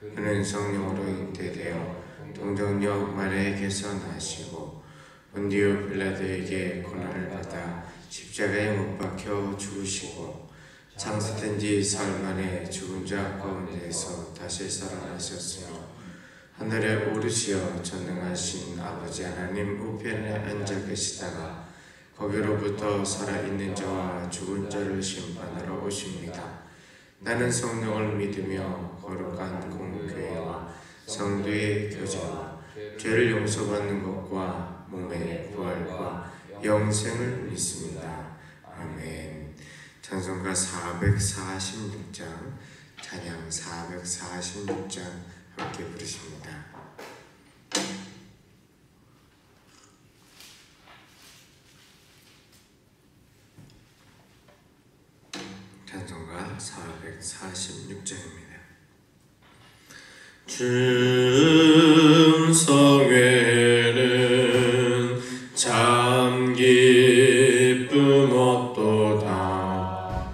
그는 성령으로 잉태되어 동정녀 마리아에게서 나시고 본디오 빌라도에게 고난을 받아 십자가에 못 박혀 죽으시고 장사된 지 사흘 만에 죽은 자 가운데에서 다시 살아나셨으며 하늘에 오르시어 전능하신 아버지 하나님 우편에 앉아 계시다가 거기로부터 살아있는 자와 죽은 자를 심판하러 오십니다. 나는 성령을 믿으며 거룩한 공교회와 성도의 교제와 죄를 용서받는 것과 몸의 부활과 영생을 믿습니다. 아멘. 찬송가 446장, 찬양 446장 함께 부르십니다. 찬송가 446장입니다. 중성회는 참 기쁨 없도다.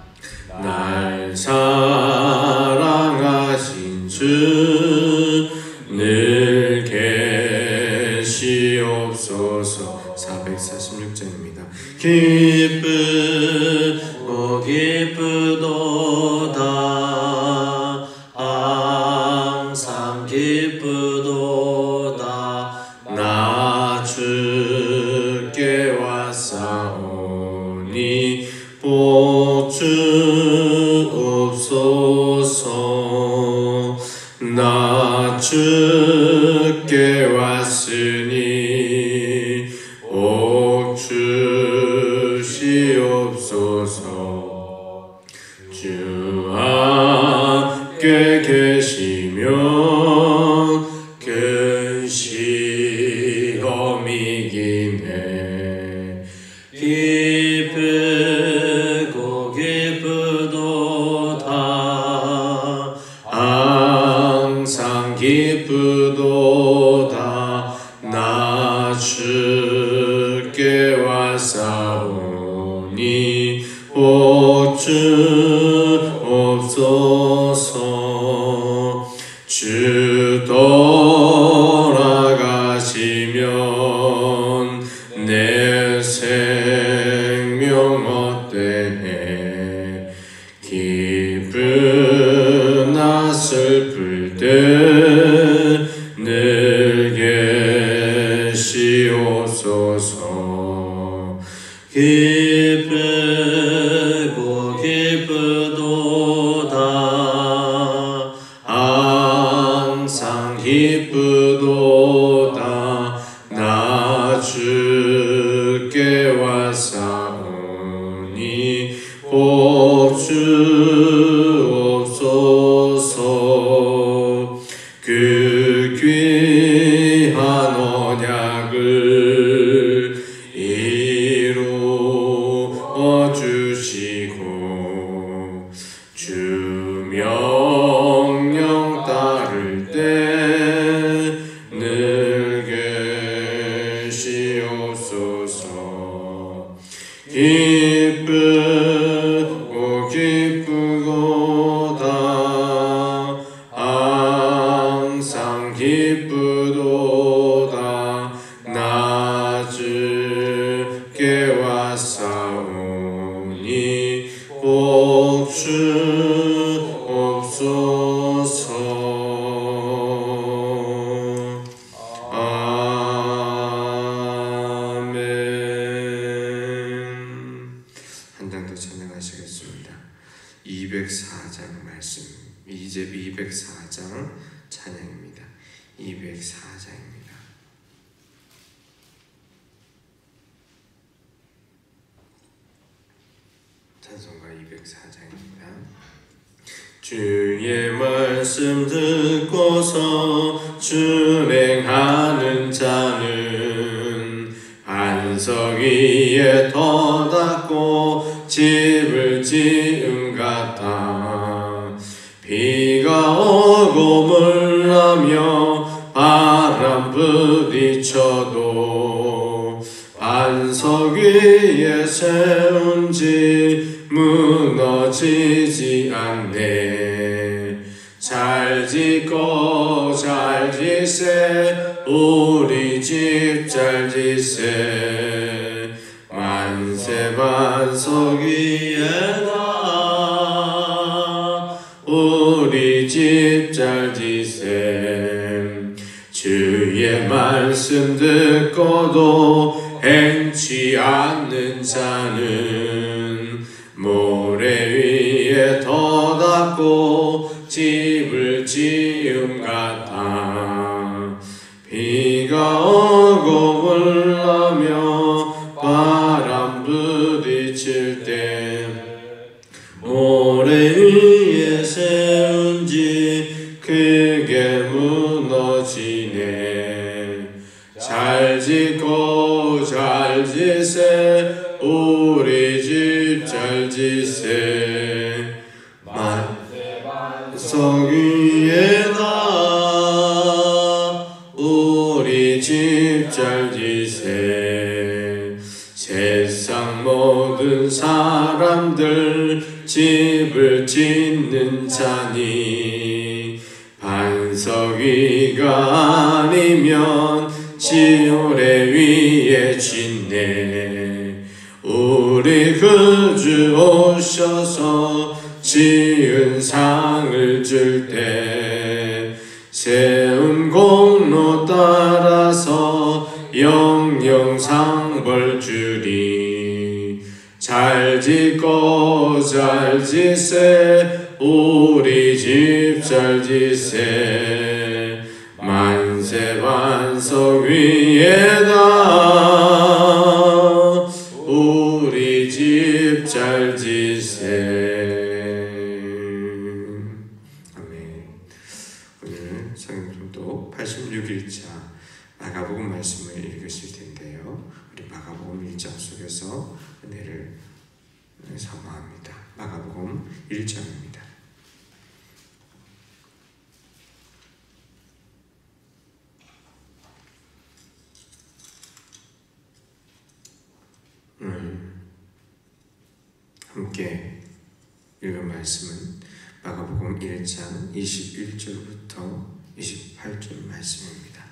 날 사랑하신 주 늘 계시옵소서. 446장입니다. 기쁘도다. 항상 기쁘도다. 나 주께 왔사오니 복 주옵소서. 나 주께 왔으니 복 주시옵소서. 주 함께 계시면 큰 시험 이기네. 기쁘고 기쁘도다. 항상 기쁘도다. 나 주께 왔사오니 복 주옵소서. 주 돌아가시면 내 생명 헛되네. 기쁘나 슬플 때 늘 계시옵소서. 기쁘고 기쁘도다. 항상 기쁘도다. 나 주께 왔사오니 복 주옵소서. 그 귀한 언약을 이루어 주시고 주 명령 따를 때 늘 계시옵소서. 기쁘고 기쁘도다. 항상 기쁘도다. 나 주께 왔사오니 복 주옵소서. 아멘. 한 장 더 찬양하시겠습니다. 204장 말씀, 이제 204장 찬양입니다. 204장입니다. 찬송가 204장입니다. 주의 말씀 듣고서 준행하는 자는 반석 위에 터닫고 집을 지은 같다. 비가 오고 물나며 바람 부딪혀도 반석 위에 세운 집 무너지지 않네. 잘 잘 짓고 잘 지세 우리 집 잘 지세 만세 반석 위에다 우리 집 잘 지세 주의 말씀 듣고도 행치 않는 자는 모래 위에 덮고 집을 지음 같아 비가 오고 불나며 바람 부딪힐 때 모래 위에 세운 집 크게 무너지네 잘 짓고 잘 지세 우리 집 잘 지세 만석 위에다 우리 집 잘 지세 세상 모든 사람들 집을 짓는 자니 반석 위가 아니면 지오래 위에 짓네 우리 구주 오셔서 지은 상을 줄 때 세운 공로 따라서 영영 벌 주리 잘 짓고 잘 지세 우리 집 잘 지세 만세 반석 위에다 우리 집 잘 지세. 아멘. 오늘 성경도 86일차 마가복음 말씀을 읽으실 텐데요. 우리 마가복음 1장 속에서 은혜를 사모합니다. 마가복음 1장입니다. 함께 읽은 말씀은 마가복음 1장 21절부터 28절 말씀입니다.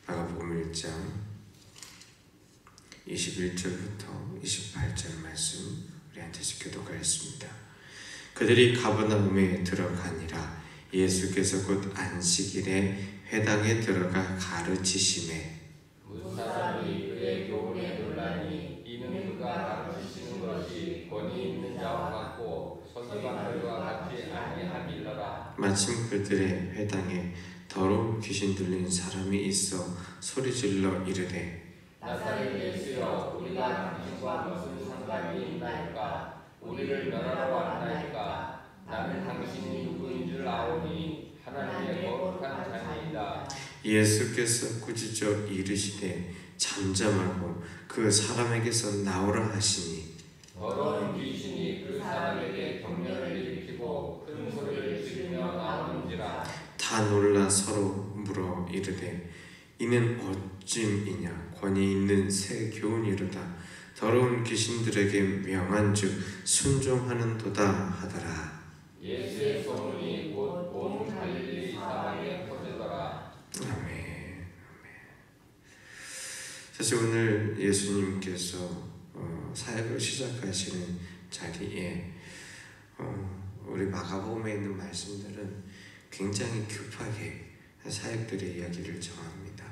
마가복음 1장 21절부터 28절 말씀 우리한테 교독하였습니다. 그들이 가버나움에 들어가니라. 예수께서 곧 안식일에 회당에 들어가 가르치시매 문 사람이 그의 교훈에 놀라니 이는 그가 가르치시는 것이 권위 있는 자와 같고 서기관들과 같이 아니함이더라. 마침 그들의 회당에 더러운 귀신 들린 사람이 있어 소리질러 이르되 나사렛 예수여 우리가 당신과 무슨 상관이 있나이까? 우리를 멸하러 왔나이까? 나는 당신이 누구인 줄 아오니 하나님의 거룩한 자니이다. 예수께서 꾸짖어 이르시되 잠잠하고 그 사람에게서 나오라 하시니 더러운 귀신이 그 사람에게 경련을 일으키고 큰 소리를 지르며 나오는지라. 다 놀라 서로 물어 이르되 이는 어찜이냐? 권위 있는 새 교훈이로다. 더러운 귀신들에게 명한즉 순종하는도다 하더라. 예수의 소문이 곧 온 갈릴리 사방에 퍼지더라. 아멘. 사실 오늘 예수님께서 사역을 시작하시는 자리에 우리 마가복음에 있는 말씀들은 굉장히 급하게 사역들의 이야기를 정합니다.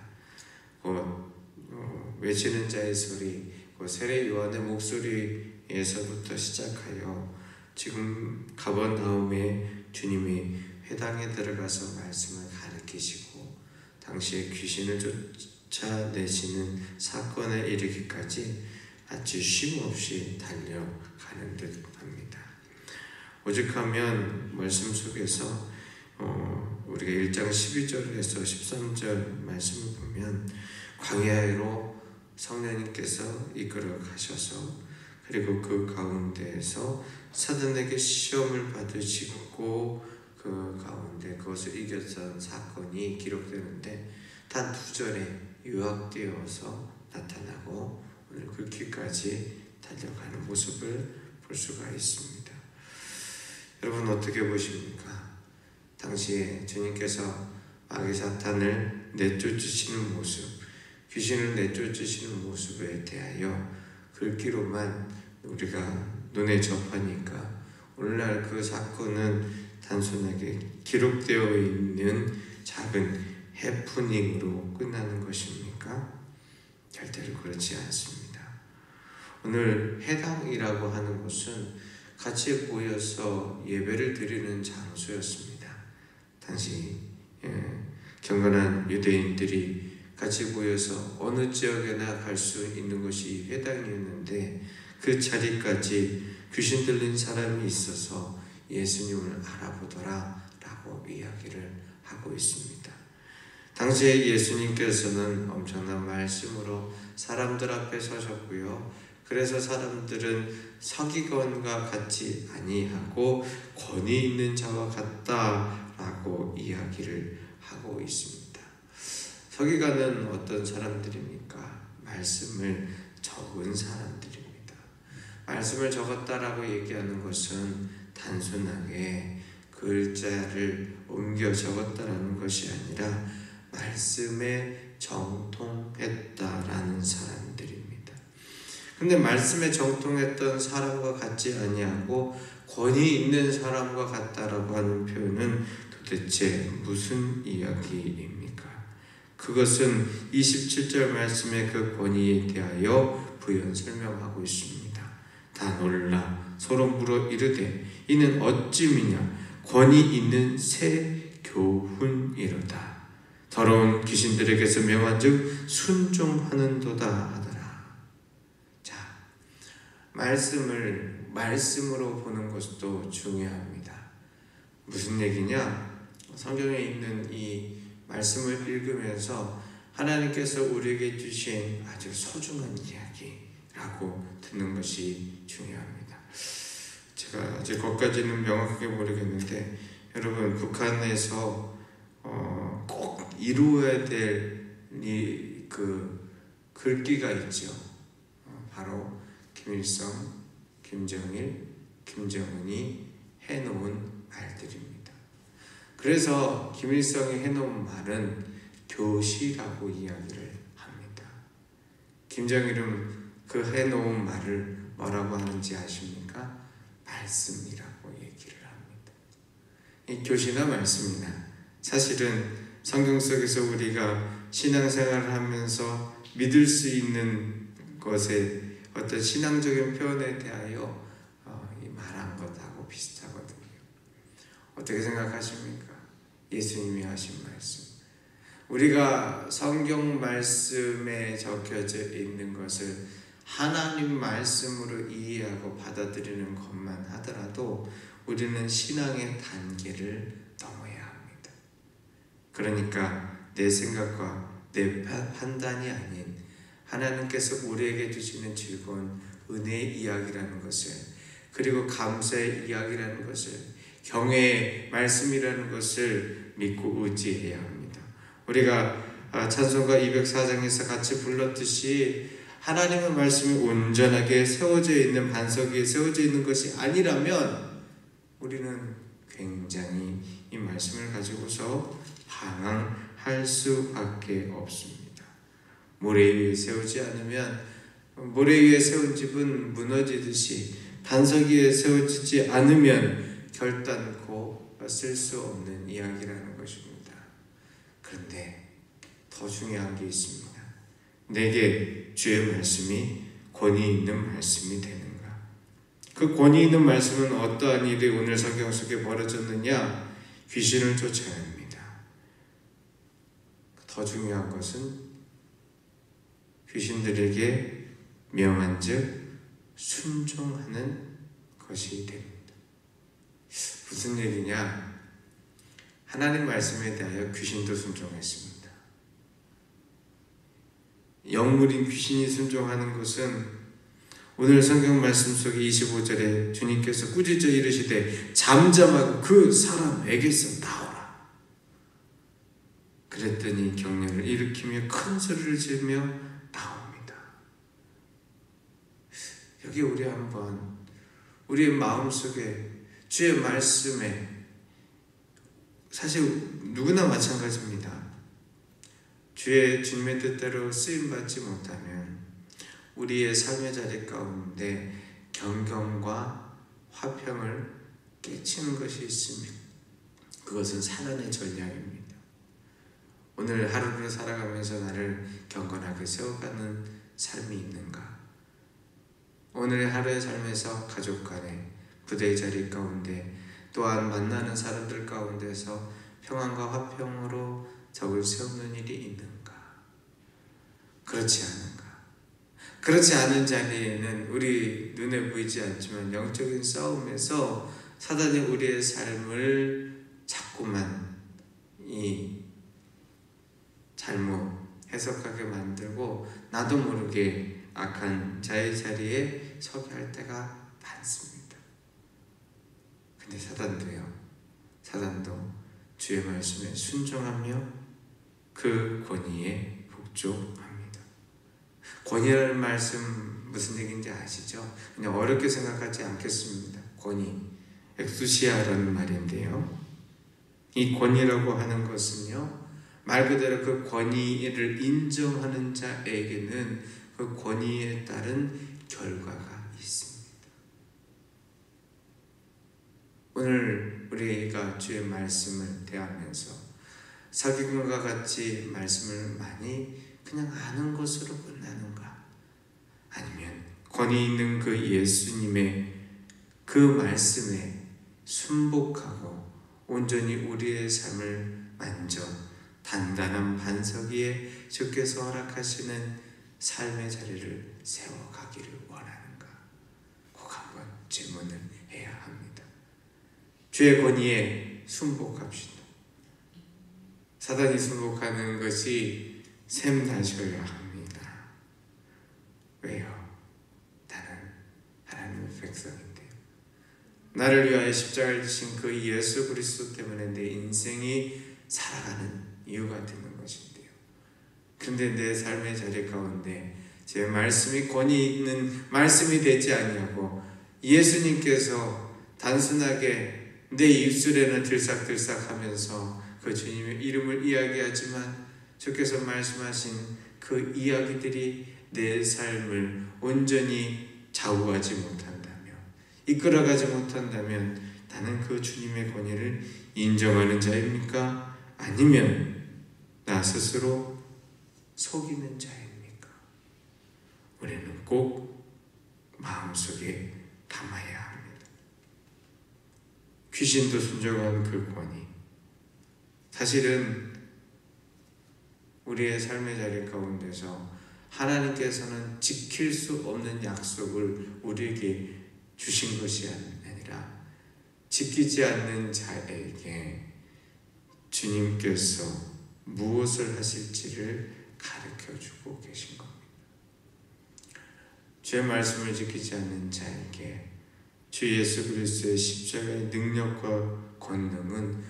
외치는 자의 소리, 세례 요한의 목소리에서부터 시작하여 지금 가버나움에 주님이 회당에 들어가서 말씀을 가르치시고 당시에 귀신을 쫓아내시는 사건에 이르기까지 아주 쉼없이 달려가는 듯 합니다. 오죽하면 말씀 속에서 우리가 1장 12절에서 13절 말씀을 보면 광야로 성령님께서 이끌어 가셔서 그리고 그 가운데에서 사단에게 시험을 받으시고 그 가운데 그것을 이겼던 사건이 기록되는데 단 2절에 요약되어서 나타나고 오늘 그 길까지 달려가는 모습을 볼 수가 있습니다. 여러분 어떻게 보십니까? 당시에 주님께서 마귀 사탄을 내쫓으시는 모습, 귀신을 내쫓으시는 모습에 대하여 글귀로만 우리가 눈에 접하니까 오늘날 그 사건은 단순하게 기록되어 있는 작은 해프닝으로 끝나는 것입니까? 절대로 그렇지 않습니다. 오늘 회당이라고 하는 곳은 같이 모여서 예배를 드리는 장소였습니다. 당시 경건한 유대인들이 같이 모여서 어느 지역에나 갈 수 있는 것이 회당이었는데 그 자리까지 귀신 들린 사람이 있어서 예수님을 알아보더라 라고 이야기를 하고 있습니다. 당시에 예수님께서는 엄청난 말씀으로 사람들 앞에 서셨고요. 그래서 사람들은 서기관과 같이 아니하고 권위 있는 자와 같다라고 이야기를 하고 있습니다. 서기관은 어떤 사람들입니까? 말씀을 적은 사람들입니다. 말씀을 적었다라고 얘기하는 것은 단순하게 글자를 옮겨 적었다라는 것이 아니라 말씀에 정통했다라는 사람들입니다. 근데 말씀에 정통했던 사람과 같지 아니하고 권위 있는 사람과 같다라고 하는 표현은 도대체 무슨 이야기입니까? 그것은 27절 말씀의 그 권위에 대하여 부연 설명하고 있습니다. 다 놀라 서로 물어 이르되 이는 어찌미냐 권위 있는 새 교훈이로다. 더러운 귀신들에게서 명한즉 순종하는도다 하더라. 자, 말씀으로 보는 것도 중요합니다. 무슨 얘기냐? 성경에 있는 이 말씀을 읽으면서 하나님께서 우리에게 주신 아주 소중한 이야기라고 듣는 것이 중요합니다. 제가 아직 거기까지는 명확하게 모르겠는데 여러분 북한에서 꼭 이루어야 될 그 글귀가 있죠. 바로 김일성, 김정일, 김정은이 해놓은 말들입니다. 그래서 김일성이 해놓은 말은 교시라고 이야기를 합니다. 김정일은 그 해놓은 말을 뭐라고 하는지 아십니까? 말씀이라고 얘기를 합니다. 이 교시나 말씀이나 사실은 성경 속에서 우리가 신앙생활을 하면서 믿을 수 있는 것에 어떤 신앙적인 표현에 대하여 말한 것하고 비슷하거든요. 어떻게 생각하십니까? 예수님이 하신 말씀. 우리가 성경 말씀에 적혀져 있는 것을 하나님 말씀으로 이해하고 받아들이는 것만 하더라도 우리는 신앙의 단계를 넘어야 합니다. 그러니까 내 생각과 내 판단이 아닌 하나님께서 우리에게 주시는 즐거운 은혜의 이야기라는 것을, 그리고 감사의 이야기라는 것을, 경외의 말씀이라는 것을 믿고 의지해야 합니다. 우리가 찬송가 204장에서 같이 불렀듯이 하나님의 말씀이 온전하게 세워져 있는 반석 위에 세워져 있는 것이 아니라면 우리는 굉장히 이 말씀을 가지고서 방황할 수밖에 없습니다. 모래 위에 세우지 않으면, 모래 위에 세운 집은 무너지듯이 반석 위에 세워지지 않으면 결단코 쓸 수 없는 이야기라는 것입니다. 그런데 더 중요한 게 있습니다. 내게 주의 말씀이 권위 있는 말씀이 되는가? 그 권위 있는 말씀은 어떠한 일이 오늘 성경 속에 벌어졌느냐? 귀신을 쫓아냅니다. 더 중요한 것은 귀신들에게 명한즉 순종하는 것이 됩니다. 무슨 얘기냐? 하나님 말씀에 대하여 귀신도 순종했습니다. 영물인 귀신이 순종하는 것은 오늘 성경 말씀 속에 25절에 주님께서 꾸짖어 이르시되 잠잠하고 그 사람에게서 나오라. 그랬더니 격려를 일으키며 큰 소리를 지르며 나옵니다. 여기 우리 한번 우리의 마음속에 주의 말씀에 사실 누구나 마찬가지입니다. 주님의 뜻대로 쓰임받지 못하면 우리의 삶의 자리 가운데 경경과 화평을 깨치는 것이 있습니다. 그것은 사단의 전략입니다. 오늘 하루를 살아가면서 나를 경건하게 세워가는 삶이 있는가? 오늘 하루의 삶에서 가족 간에 부대의 자리 가운데 또한 만나는 사람들 가운데서 평안과 화평으로 적을 세우는 일이 있는가? 그렇지 않은가? 그렇지 않은 자리에는 우리 눈에 보이지 않지만 영적인 싸움에서 사단이 우리의 삶을 자꾸만 잘못 해석하게 만들고 나도 모르게 악한 자의 자리에 서게 할 때가 많습니다. 근데 사단도 주의 말씀에 순종하며 그 권위에 복종합니다. 권위라는 말씀 무슨 얘기인지 아시죠? 그냥 어렵게 생각하지 않겠습니다. 권위, 엑수시아라는 말인데요. 이 권위라고 하는 것은요, 말 그대로 그 권위를 인정하는 자에게는 그 권위에 따른 결과가 있습니다. 오늘 우리가 주의 말씀을 대하면서 사기꾼과 같이 말씀을 많이 그냥 아는 것으로 끝나는가? 아니면 권위 있는 그 예수님의 그 말씀에 순복하고 온전히 우리의 삶을 만져 단단한 반석 위에 주께서 허락하시는 삶의 자리를 세워가기를 원하는가? 꼭 한번 질문을 해야 합니다. 주의 권위에 순복합시다. 사단이 순복하는 것이 샘나셔야 합니다. 왜요? 나는 하나님의 백성인데요. 나를 위하여 십자가를 지신 그 예수 그리스도 때문에 내 인생이 살아가는 이유가 되는 것인데요. 그런데 내 삶의 자리 가운데 제 말씀이 권위 있는 말씀이 되지 아니하고 예수님께서 단순하게 내 입술에는 들싹들싹하면서 그 주님의 이름을 이야기하지만 주께서 말씀하신 그 이야기들이 내 삶을 온전히 좌우하지 못한다면, 이끌어가지 못한다면 나는 그 주님의 권위를 인정하는 자입니까? 아니면 나 스스로 속이는 자입니까? 우리는 꼭 마음속에 담아야 합니다. 귀신도 순종한 그 권위, 사실은 우리의 삶의 자리 가운데서 하나님께서는 지킬 수 없는 약속을 우리에게 주신 것이 아니라 지키지 않는 자에게 주님께서 무엇을 하실지를 가르쳐주고 계신 겁니다. 주의 말씀을 지키지 않는 자에게 주 예수 그리스도의 십자가의 능력과 권능은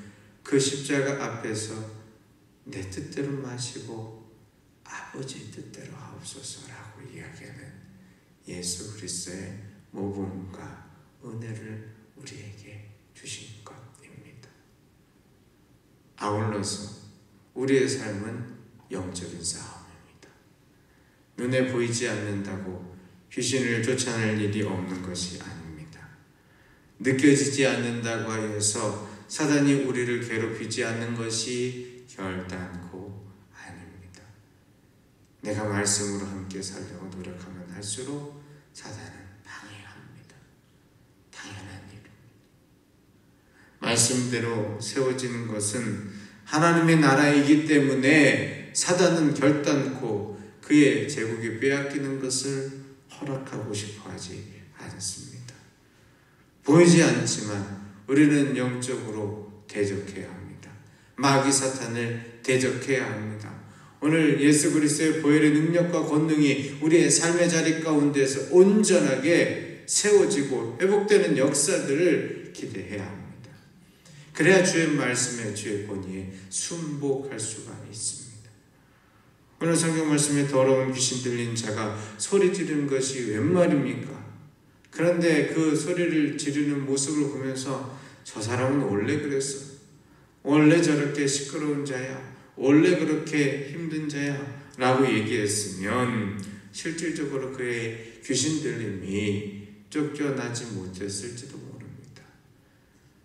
그 십자가 앞에서 내 뜻대로 마시고 아버지의 뜻대로 하옵소서라고 이야기하는 예수 그리스도의 모범과 은혜를 우리에게 주신 것입니다. 아울러서 우리의 삶은 영적인 싸움입니다. 눈에 보이지 않는다고 귀신을 쫓아낼 일이 없는 것이 아닙니다. 느껴지지 않는다고 하여서 사단이 우리를 괴롭히지 않는 것이 결단코 아닙니다. 내가 말씀으로 함께 살려고 노력하면 할수록 사단은 방해합니다. 당연한 일입니다. 말씀대로 세워지는 것은 하나님의 나라이기 때문에 사단은 결단코 그의 제국이 빼앗기는 것을 허락하고 싶어 하지 않습니다. 보이지 않지만 우리는 영적으로 대적해야 합니다. 마귀 사탄을 대적해야 합니다. 오늘 예수 그리스도의 보혈의 능력과 권능이 우리의 삶의 자리 가운데서 온전하게 세워지고 회복되는 역사들을 기대해야 합니다. 그래야 주의 말씀에 주의 권위에 순복할 수가 있습니다. 오늘 성경 말씀에 더러운 귀신 들린 자가 소리 지르는 것이 웬 말입니까? 그런데 그 소리를 지르는 모습을 보면서 저 사람은 원래 그랬어. 원래 저렇게 시끄러운 자야, 원래 그렇게 힘든 자야 라고 얘기했으면 실질적으로 그의 귀신 들림이 쫓겨나지 못했을지도 모릅니다.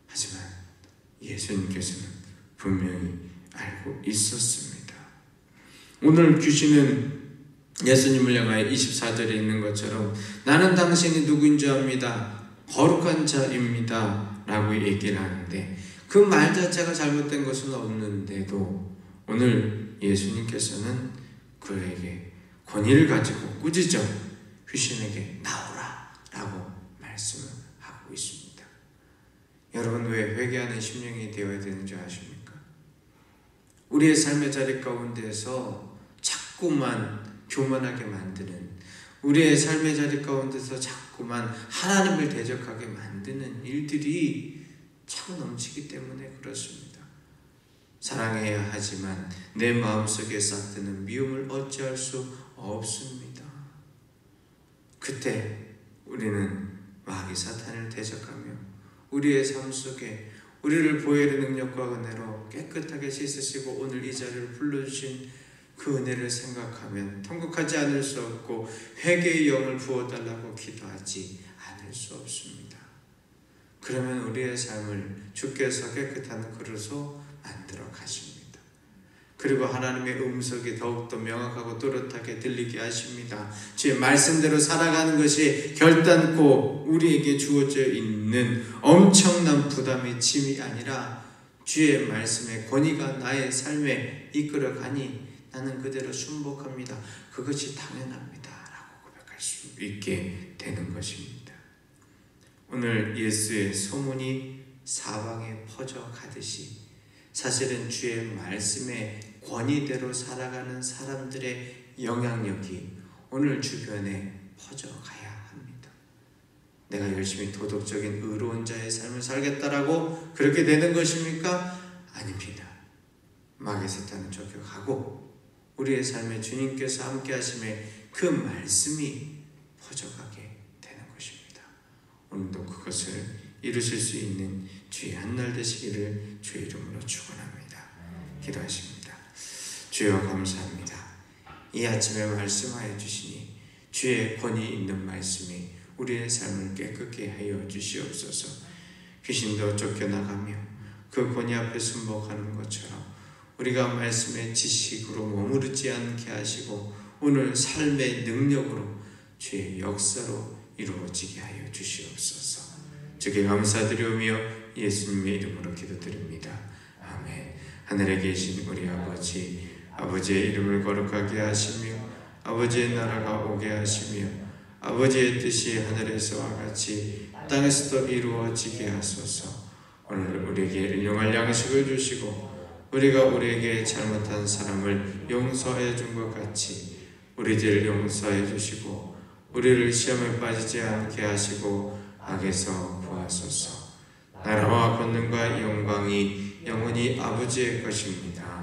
하지만 예수님께서는 분명히 알고 있었습니다. 오늘 귀신은 예수님을 향하여 24절에 있는 것처럼 나는 당신이 누구인 줄 압니다. 거룩한 자입니다. 라고 얘기를 하는데 그 말 자체가 잘못된 것은 없는데도 오늘 예수님께서는 그에게 권위를 가지고 꾸짖어 귀신에게 나오라 라고 말씀을 하고 있습니다. 여러분, 왜 회개하는 심령이 되어야 되는지 아십니까? 우리의 삶의 자리 가운데서 자꾸만 교만하게 만드는, 우리의 삶의 자리 가운데서 자꾸만 하나님을 대적하게 만드는 일들이 차고 넘치기 때문에 그렇습니다. 사랑해야 하지만 내 마음속에 싹드는 미움을 어찌할 수 없습니다. 그때 우리는 마귀 사탄을 대적하며 우리의 삶 속에 우리를 보혈의 능력과 은혜로 깨끗하게 씻으시고 오늘 이 자리를 불러주신 그 은혜를 생각하면 통곡하지 않을 수 없고 회개의 영을 부어달라고 기도하지 않을 수 없습니다. 그러면 우리의 삶을 주께서 깨끗한 그릇으로 만들어 가십니다. 그리고 하나님의 음성이 더욱더 명확하고 또렷하게 들리게 하십니다. 주의 말씀대로 살아가는 것이 결단코 우리에게 주어져 있는 엄청난 부담의 짐이 아니라 주의 말씀의 권위가 나의 삶에 이끌어가니 나는 그대로 순복합니다. 그것이 당연합니다. 라고 고백할 수 있게 되는 것입니다. 오늘 예수의 소문이 사방에 퍼져가듯이 사실은 주의 말씀의 권위대로 살아가는 사람들의 영향력이 오늘 주변에 퍼져가야 합니다. 내가 열심히 도덕적인 의로운 자의 삶을 살겠다라고 그렇게 되는 것입니까? 아닙니다. 마귀 사탄은 쫓겨가고 우리의 삶에 주님께서 함께 하심에 그 말씀이 퍼져가게 되는 것입니다. 오늘도 그것을 이루실 수 있는 주의 한날 되시기를 주의 이름으로 축원합니다. 기도하십니다. 주여 감사합니다. 이 아침에 말씀하여 주시니 주의 권위 있는 말씀이 우리의 삶을 깨끗게 하여 주시옵소서. 귀신도 쫓겨나가며 그 권위 앞에 순복하는 것처럼 우리가 말씀의 지식으로 머무르지 않게 하시고 오늘 삶의 능력으로 주의 역사로 이루어지게 하여 주시옵소서. 주께 감사드리오며 예수님의 이름으로 기도드립니다. 아멘. 하늘에 계신 우리 아버지, 아버지의 이름을 거룩하게 하시며 아버지의 나라가 오게 하시며 아버지의 뜻이 하늘에서와 같이 땅에서도 이루어지게 하소서. 오늘 우리에게 일용할 양식을 주시고 우리가 우리에게 잘못한 사람을 용서해 준 것 같이 우리들을 용서해 주시고 우리를 시험에 빠지지 않게 하시고 악에서 구하소서. 나라와 권능과 영광이 영원히 아버지의 것입니다.